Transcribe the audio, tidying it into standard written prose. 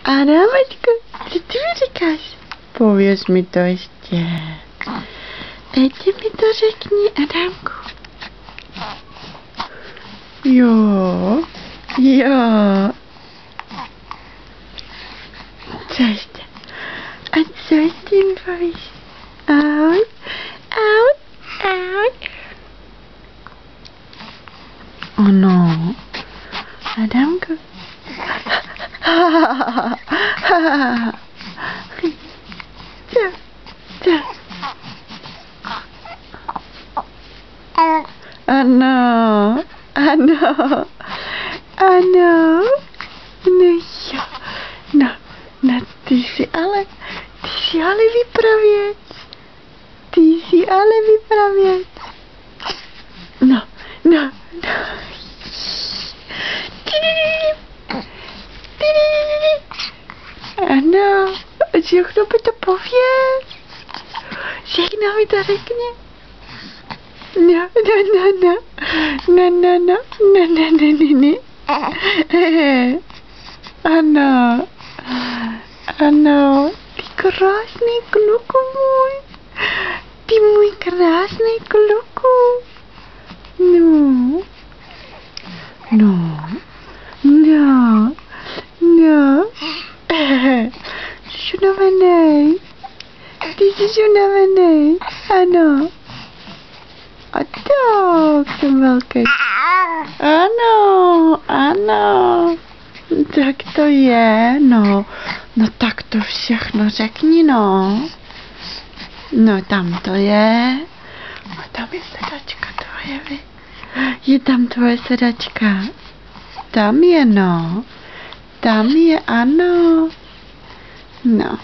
Adámečko, co ty mi říkáš? Pověz mi to ještě. Ještě mi to řekni, Adámku. Jo. Co ještě? A co ještě mi povíš? Ahoj. Ano. Adámku. Co? Ano. No jo. No, ty jsi ale vypravěč. No. Ano, všechno by to povědět. Všechno mi to řekni. No. Ano, ty krásný kluku můj. Ty můj krásný kluku. No. Jsi unavenej. Ty jsi unavenej. Ano. A tak, jsem velký. Ano. Tak to je, no. No tak to všechno řekni, no. No tam to je. A tam je sedačka tvoje, vy. Je tam tvoje sedačka. Tam je, no. Tam je, ano. No.